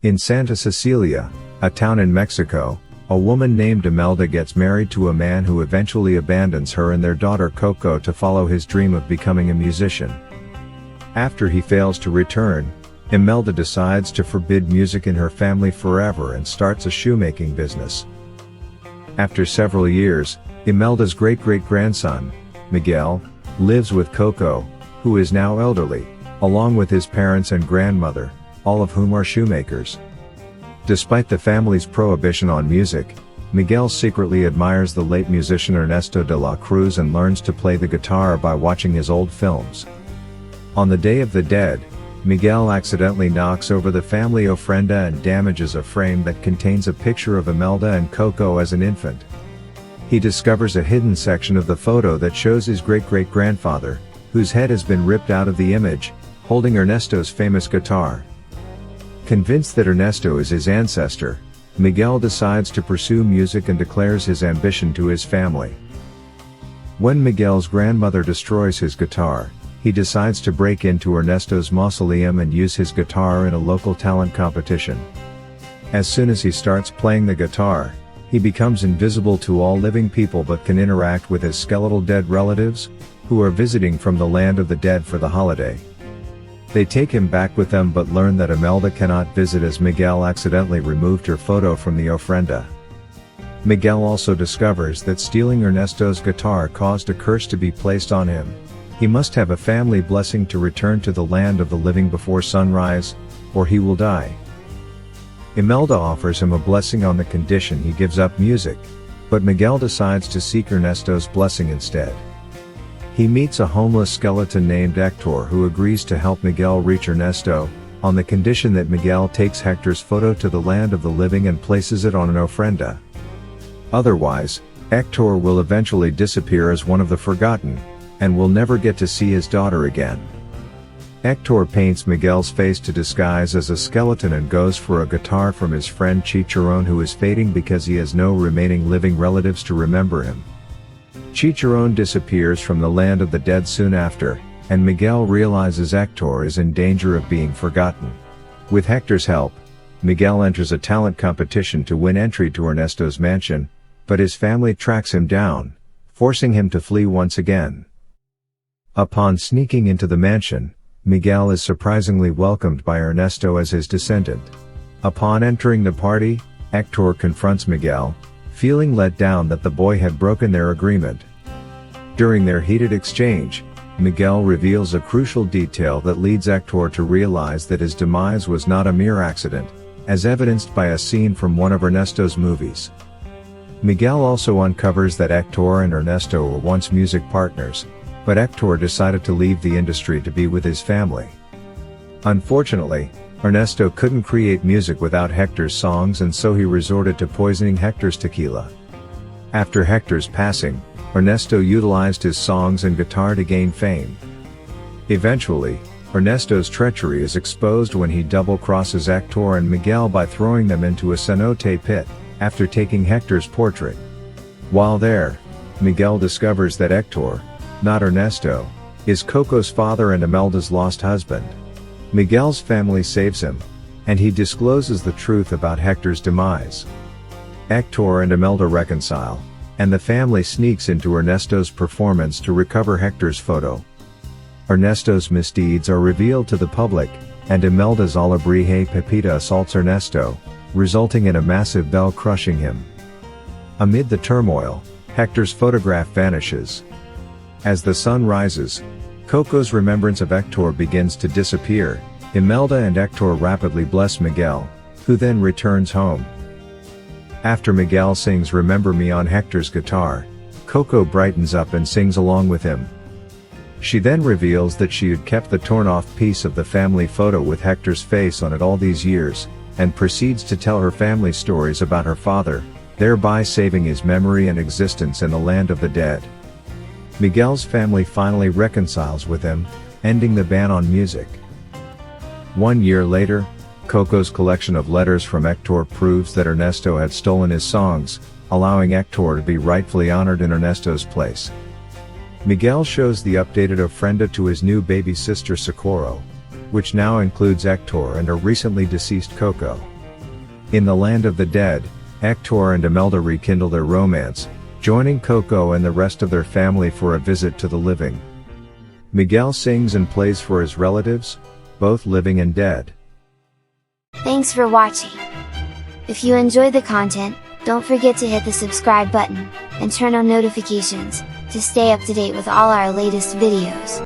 In Santa Cecilia, a town in Mexico, a woman named Imelda gets married to a man who eventually abandons her and their daughter Coco to follow his dream of becoming a musician. After he fails to return, Imelda decides to forbid music in her family forever and starts a shoemaking business. After several years, Imelda's great-great-grandson, Miguel, lives with Coco, who is now elderly, along with his parents and grandmother, all of whom are shoemakers. Despite the family's prohibition on music, Miguel secretly admires the late musician Ernesto de la Cruz and learns to play the guitar by watching his old films. On the Day of the Dead, Miguel accidentally knocks over the family ofrenda and damages a frame that contains a picture of Imelda and Coco as an infant. He discovers a hidden section of the photo that shows his great-great-grandfather, whose head has been ripped out of the image, holding Ernesto's famous guitar. Convinced that Ernesto is his ancestor, Miguel decides to pursue music and declares his ambition to his family. When Miguel's grandmother destroys his guitar, he decides to break into Ernesto's mausoleum and use his guitar in a local talent competition. As soon as he starts playing the guitar, he becomes invisible to all living people but can interact with his skeletal dead relatives, who are visiting from the land of the dead for the holiday. They take him back with them but learn that Imelda cannot visit as Miguel accidentally removed her photo from the ofrenda. Miguel also discovers that stealing Ernesto's guitar caused a curse to be placed on him. He must have a family blessing to return to the land of the living before sunrise, or he will die. Imelda offers him a blessing on the condition he gives up music, but Miguel decides to seek Ernesto's blessing instead. He meets a homeless skeleton named Hector who agrees to help Miguel reach Ernesto, on the condition that Miguel takes Hector's photo to the land of the living and places it on an ofrenda. Otherwise, Hector will eventually disappear as one of the forgotten, and will never get to see his daughter again. Hector paints Miguel's face to disguise as a skeleton and goes for a guitar from his friend Chicharron, who is fading because he has no remaining living relatives to remember him. Chicharron disappears from the land of the dead soon after, and Miguel realizes Hector is in danger of being forgotten. With Hector's help, Miguel enters a talent competition to win entry to Ernesto's mansion, but his family tracks him down, forcing him to flee once again. Upon sneaking into the mansion, Miguel is surprisingly welcomed by Ernesto as his descendant. Upon entering the party, Hector confronts Miguel, feeling let down that the boy had broken their agreement. During their heated exchange, Miguel reveals a crucial detail that leads Hector to realize that his demise was not a mere accident, as evidenced by a scene from one of Ernesto's movies. Miguel also uncovers that Hector and Ernesto were once music partners, but Hector decided to leave the industry to be with his family. Unfortunately, Ernesto couldn't create music without Hector's songs, and so he resorted to poisoning Hector's tequila. After Hector's passing, Ernesto utilized his songs and guitar to gain fame. Eventually, Ernesto's treachery is exposed when he double-crosses Hector and Miguel by throwing them into a cenote pit, after taking Hector's portrait. While there, Miguel discovers that Hector, not Ernesto, is Coco's father and Imelda's lost husband. Miguel's family saves him, and he discloses the truth about Hector's demise. Hector and Imelda reconcile, and the family sneaks into Ernesto's performance to recover Hector's photo. Ernesto's misdeeds are revealed to the public, and Imelda's alebrije Pepita assaults Ernesto, resulting in a massive bell crushing him. Amid the turmoil, Hector's photograph vanishes. As the sun rises, Coco's remembrance of Hector begins to disappear. Imelda and Hector rapidly bless Miguel, who then returns home. After Miguel sings "Remember Me" on Hector's guitar, Coco brightens up and sings along with him. She then reveals that she had kept the torn-off piece of the family photo with Hector's face on it all these years, and proceeds to tell her family stories about her father, thereby saving his memory and existence in the land of the dead. Miguel's family finally reconciles with him, ending the ban on music. 1 year later, Coco's collection of letters from Hector proves that Ernesto had stolen his songs, allowing Hector to be rightfully honored in Ernesto's place. Miguel shows the updated ofrenda to his new baby sister Socorro. which now includes Hector and a recently deceased Coco. In the land of the dead, Hector and Imelda rekindle their romance, joining Coco and the rest of their family for a visit to the living. Miguel sings and plays for his relatives, both living and dead. Thanks for watching. If you enjoyed the content, don't forget to hit the subscribe button, and turn on notifications, to stay up to date with all our latest videos.